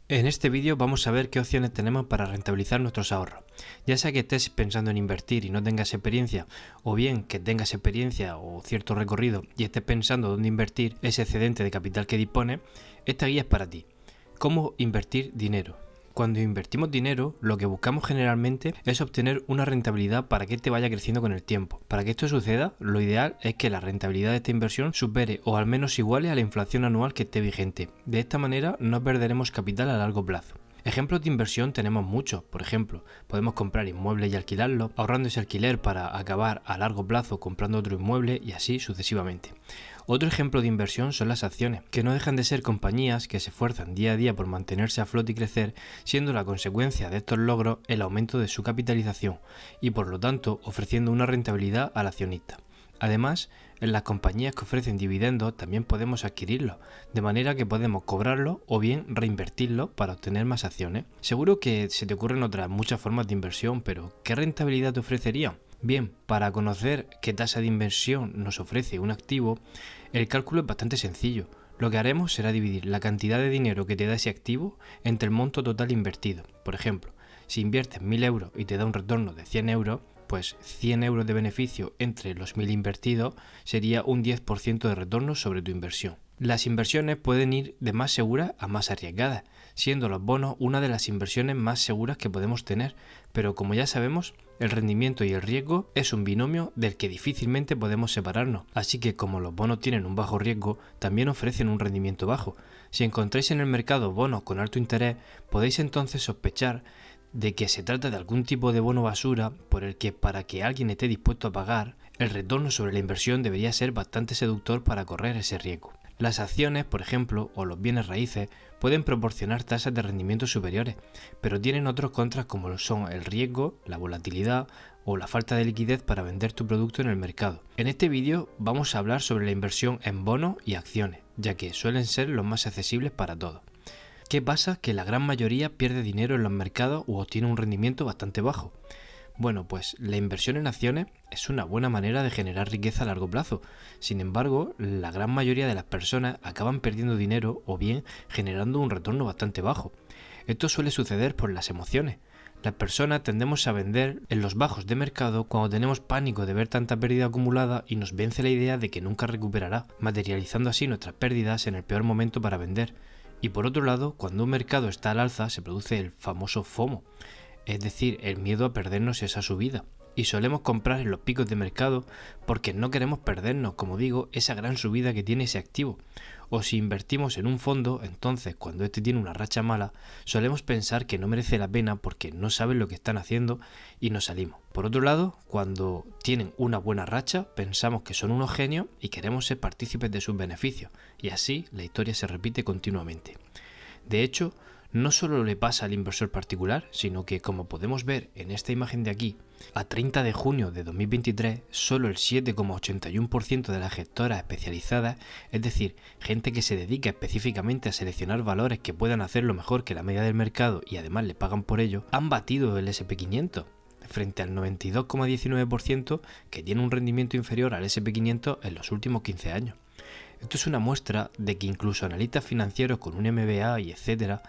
En este vídeo vamos a ver qué opciones tenemos para rentabilizar nuestros ahorros. Ya sea que estés pensando en invertir y no tengas experiencia, o bien que tengas experiencia o cierto recorrido y estés pensando dónde invertir ese excedente de capital que dispone, esta guía es para ti. ¿Cómo invertir dinero? Cuando invertimos dinero, lo que buscamos generalmente es obtener una rentabilidad para que éste vaya creciendo con el tiempo. Para que esto suceda, lo ideal es que la rentabilidad de esta inversión supere o al menos iguale a la inflación anual que esté vigente. De esta manera no perderemos capital a largo plazo. Ejemplos de inversión tenemos muchos. Por ejemplo, podemos comprar inmuebles y alquilarlos, ahorrando ese alquiler para acabar a largo plazo comprando otro inmueble y así sucesivamente. Otro ejemplo de inversión son las acciones, que no dejan de ser compañías que se esfuerzan día a día por mantenerse a flote y crecer, siendo la consecuencia de estos logros el aumento de su capitalización y por lo tanto ofreciendo una rentabilidad al accionista. Además, en las compañías que ofrecen dividendos también podemos adquirirlos, de manera que podemos cobrarlos o bien reinvertirlos para obtener más acciones. Seguro que se te ocurren otras muchas formas de inversión, pero ¿qué rentabilidad te ofrecerían? Bien, para conocer qué tasa de inversión nos ofrece un activo, el cálculo es bastante sencillo. Lo que haremos será dividir la cantidad de dinero que te da ese activo entre el monto total invertido. Por ejemplo, si inviertes 1.000 euros y te da un retorno de 100 euros, pues 100 euros de beneficio entre los 1.000 invertidos sería un 10% de retorno sobre tu inversión. Las inversiones pueden ir de más seguras a más arriesgadas, siendo los bonos una de las inversiones más seguras que podemos tener, pero como ya sabemos, el rendimiento y el riesgo es un binomio del que difícilmente podemos separarnos, así que como los bonos tienen un bajo riesgo, también ofrecen un rendimiento bajo. Si encontráis en el mercado bonos con alto interés, podéis entonces sospechar de que se trata de algún tipo de bono basura por el que para que alguien esté dispuesto a pagar, el retorno sobre la inversión debería ser bastante seductor para correr ese riesgo. Las acciones, por ejemplo, o los bienes raíces pueden proporcionar tasas de rendimiento superiores, pero tienen otros contras como lo son el riesgo, la volatilidad o la falta de liquidez para vender tu producto en el mercado. En este vídeo vamos a hablar sobre la inversión en bonos y acciones, ya que suelen ser los más accesibles para todos. ¿Qué pasa? Que la gran mayoría pierde dinero en los mercados o obtiene un rendimiento bastante bajo. Bueno, pues la inversión en acciones es una buena manera de generar riqueza a largo plazo. Sin embargo, la gran mayoría de las personas acaban perdiendo dinero o bien generando un retorno bastante bajo. Esto suele suceder por las emociones. Las personas tendemos a vender en los bajos de mercado cuando tenemos pánico de ver tanta pérdida acumulada y nos vence la idea de que nunca recuperará, materializando así nuestras pérdidas en el peor momento para vender. Y por otro lado, cuando un mercado está al alza se produce el famoso FOMO, es decir, el miedo a perdernos esa subida. Y solemos comprar en los picos de mercado porque no queremos perdernos, como digo, esa gran subida que tiene ese activo. O si invertimos en un fondo, entonces cuando este tiene una racha mala, solemos pensar que no merece la pena porque no saben lo que están haciendo y nos salimos. Por otro lado, cuando tienen una buena racha, pensamos que son unos genios y queremos ser partícipes de sus beneficios. Y así la historia se repite continuamente. De hecho, no solo le pasa al inversor particular, sino que, como podemos ver en esta imagen de aquí, a 30 de junio de 2023, solo el 7,81% de las gestoras especializadas, es decir, gente que se dedica específicamente a seleccionar valores que puedan hacerlo mejor que la media del mercado y además le pagan por ello, han batido el SP500, frente al 92,19% que tiene un rendimiento inferior al SP500 en los últimos 15 años. Esto es una muestra de que incluso analistas financieros con un MBA y etcétera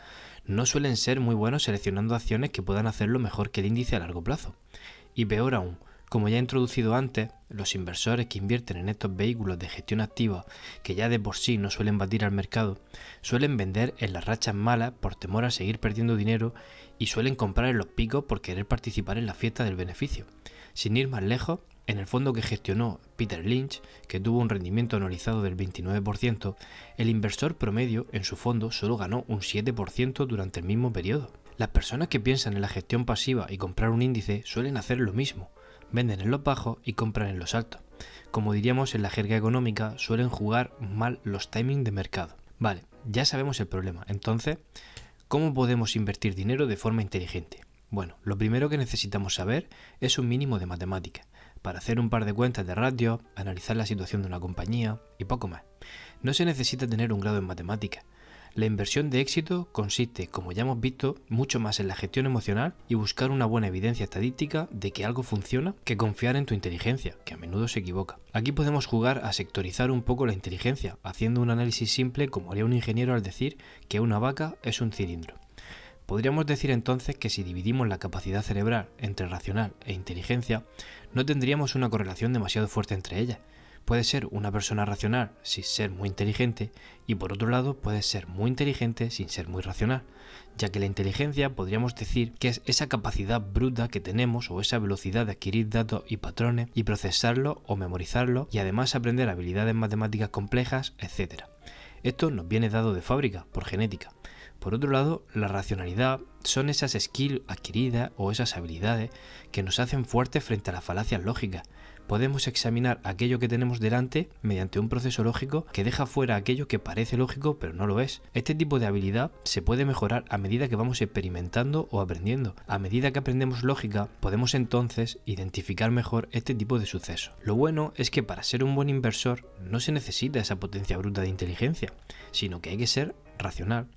no suelen ser muy buenos seleccionando acciones que puedan hacerlo mejor que el índice a largo plazo. Y peor aún, como ya he introducido antes, los inversores que invierten en estos vehículos de gestión activa, que ya de por sí no suelen batir al mercado, suelen vender en las rachas malas por temor a seguir perdiendo dinero y suelen comprar en los picos por querer participar en la fiesta del beneficio. Sin ir más lejos, en el fondo que gestionó Peter Lynch, que tuvo un rendimiento anualizado del 29%, el inversor promedio en su fondo solo ganó un 7% durante el mismo periodo. Las personas que piensan en la gestión pasiva y comprar un índice suelen hacer lo mismo, venden en los bajos y compran en los altos. Como diríamos en la jerga económica, suelen jugar mal los timings de mercado. Vale, ya sabemos el problema, entonces, ¿cómo podemos invertir dinero de forma inteligente? Bueno, lo primero que necesitamos saber es un mínimo de matemáticas, para hacer un par de cuentas de ratios, analizar la situación de una compañía y poco más. No se necesita tener un grado en matemáticas. La inversión de éxito consiste, como ya hemos visto, mucho más en la gestión emocional y buscar una buena evidencia estadística de que algo funciona que confiar en tu inteligencia, que a menudo se equivoca. Aquí podemos jugar a sectorizar un poco la inteligencia, haciendo un análisis simple como haría un ingeniero al decir que una vaca es un cilindro. Podríamos decir entonces que si dividimos la capacidad cerebral entre racional e inteligencia, no tendríamos una correlación demasiado fuerte entre ellas. Puede ser una persona racional sin ser muy inteligente y por otro lado puede ser muy inteligente sin ser muy racional, ya que la inteligencia podríamos decir que es esa capacidad bruta que tenemos o esa velocidad de adquirir datos y patrones y procesarlos o memorizarlos y además aprender habilidades matemáticas complejas, etc. Esto nos viene dado de fábrica, por genética. Por otro lado, la racionalidad son esas skills adquiridas o esas habilidades que nos hacen fuertes frente a las falacias lógicas. Podemos examinar aquello que tenemos delante mediante un proceso lógico que deja fuera aquello que parece lógico pero no lo es. Este tipo de habilidad se puede mejorar a medida que vamos experimentando o aprendiendo. A medida que aprendemos lógica, podemos entonces identificar mejor este tipo de sucesos. Lo bueno es que para ser un buen inversor no se necesita esa potencia bruta de inteligencia, sino que hay que ser racional.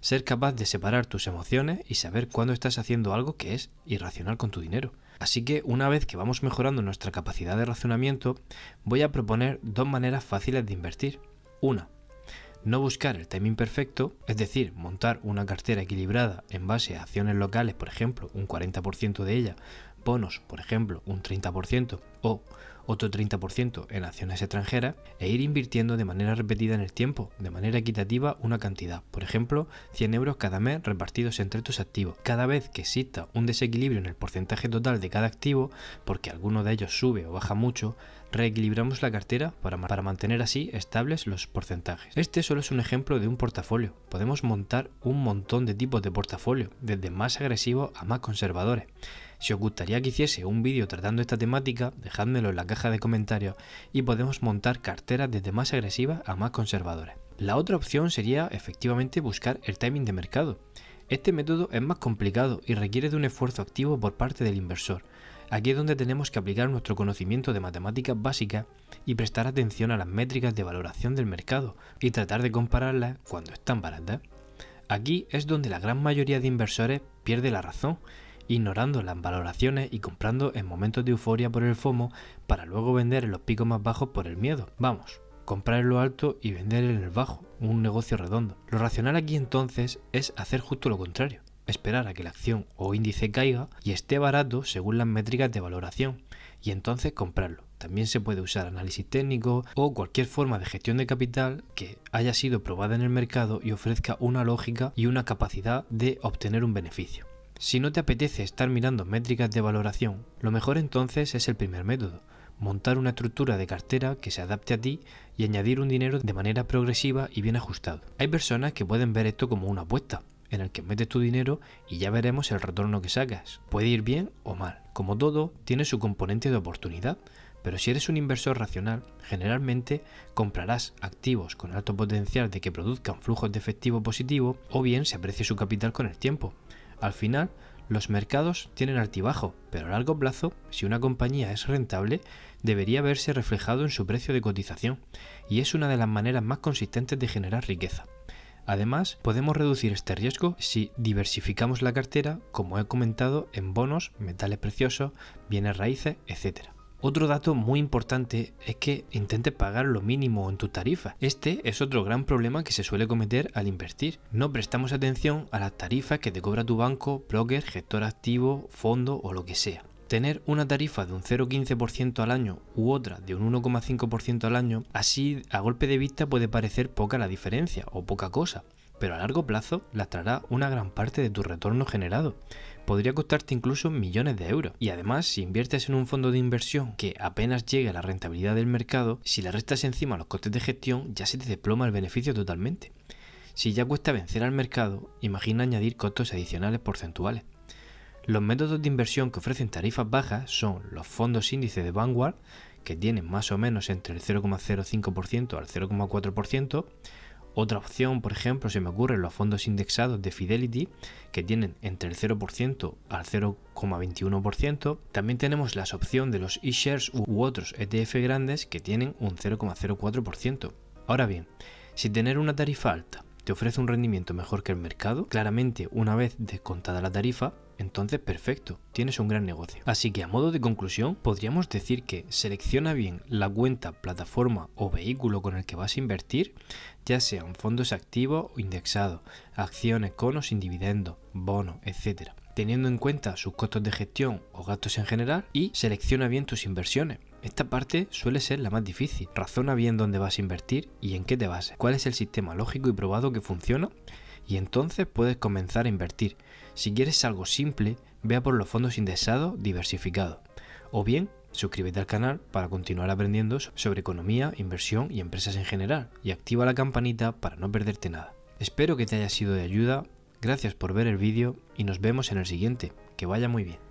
Ser capaz de separar tus emociones y saber cuándo estás haciendo algo que es irracional con tu dinero. Así que una vez que vamos mejorando nuestra capacidad de razonamiento, voy a proponer dos maneras fáciles de invertir. Una, no buscar el timing perfecto, es decir, montar una cartera equilibrada en base a acciones locales, por ejemplo, un 40% de ellas, bonos, por ejemplo, un 30% o otro 30% en acciones extranjeras e ir invirtiendo de manera repetida en el tiempo, de manera equitativa una cantidad, por ejemplo, 100 euros cada mes repartidos entre tus activos. Cada vez que exista un desequilibrio en el porcentaje total de cada activo, porque alguno de ellos sube o baja mucho, reequilibramos la cartera para mantener así estables los porcentajes. Este solo es un ejemplo de un portafolio. Podemos montar un montón de tipos de portafolio, desde más agresivos a más conservadores. Si os gustaría que hiciese un vídeo tratando esta temática, dejádmelo en la caja de comentarios y podemos montar carteras desde más agresivas a más conservadoras. La otra opción sería efectivamente buscar el timing de mercado. Este método es más complicado y requiere de un esfuerzo activo por parte del inversor. Aquí es donde tenemos que aplicar nuestro conocimiento de matemáticas básicas y prestar atención a las métricas de valoración del mercado y tratar de compararlas cuando están baratas. Aquí es donde la gran mayoría de inversores pierde la razón, ignorando las valoraciones y comprando en momentos de euforia por el FOMO para luego vender en los picos más bajos por el miedo. Vamos, comprar en lo alto y vender en el bajo, un negocio redondo. Lo racional aquí entonces es hacer justo lo contrario, esperar a que la acción o índice caiga y esté barato según las métricas de valoración y entonces comprarlo. También se puede usar análisis técnico o cualquier forma de gestión de capital que haya sido probada en el mercado y ofrezca una lógica y una capacidad de obtener un beneficio. Si no te apetece estar mirando métricas de valoración, lo mejor entonces es el primer método, montar una estructura de cartera que se adapte a ti y añadir un dinero de manera progresiva y bien ajustado. Hay personas que pueden ver esto como una apuesta, en el que metes tu dinero y ya veremos el retorno que sacas. Puede ir bien o mal. Como todo, tiene su componente de oportunidad, pero si eres un inversor racional, generalmente comprarás activos con alto potencial de que produzcan flujos de efectivo positivo o bien se aprecie su capital con el tiempo. Al final, los mercados tienen altibajo, pero a largo plazo, si una compañía es rentable, debería verse reflejado en su precio de cotización, y es una de las maneras más consistentes de generar riqueza. Además, podemos reducir este riesgo si diversificamos la cartera, como he comentado, en bonos, metales preciosos, bienes raíces, etc. Otro dato muy importante es que intentes pagar lo mínimo en tu tarifa. Este es otro gran problema que se suele cometer al invertir. No prestamos atención a las tarifas que te cobra tu banco, broker, gestor activo, fondo o lo que sea. Tener una tarifa de un 0,15% al año u otra de un 1,5% al año, así a golpe de vista puede parecer poca la diferencia o poca cosa, pero a largo plazo lastrará una gran parte de tu retorno generado. Podría costarte incluso millones de euros. Y además, si inviertes en un fondo de inversión que apenas llegue a la rentabilidad del mercado, si le restas encima los costes de gestión, ya se te desploma el beneficio totalmente. Si ya cuesta vencer al mercado, imagina añadir costos adicionales porcentuales. Los métodos de inversión que ofrecen tarifas bajas son los fondos índice de Vanguard, que tienen más o menos entre el 0,05% al 0,4%. Otra opción, por ejemplo, se me ocurren los fondos indexados de Fidelity, que tienen entre el 0% al 0,21%. También tenemos la opción de los iShares u otros ETF grandes que tienen un 0,04%. Ahora bien, si tener una tarifa alta te ofrece un rendimiento mejor que el mercado, claramente una vez descontada la tarifa, entonces perfecto, tienes un gran negocio. Así que a modo de conclusión, podríamos decir que selecciona bien la cuenta, plataforma o vehículo con el que vas a invertir, ya sean fondos activos o indexados, acciones con o sin dividendos, bonos, etc. Teniendo en cuenta sus costos de gestión o gastos en general, y selecciona bien tus inversiones. Esta parte suele ser la más difícil. Razona bien dónde vas a invertir y en qué te bases, cuál es el sistema lógico y probado que funciona, y entonces puedes comenzar a invertir. Si quieres algo simple, vea por los fondos indexados diversificados. O bien, suscríbete al canal para continuar aprendiendo sobre economía, inversión y empresas en general, y activa la campanita para no perderte nada. Espero que te haya sido de ayuda, gracias por ver el vídeo y nos vemos en el siguiente. Que vaya muy bien.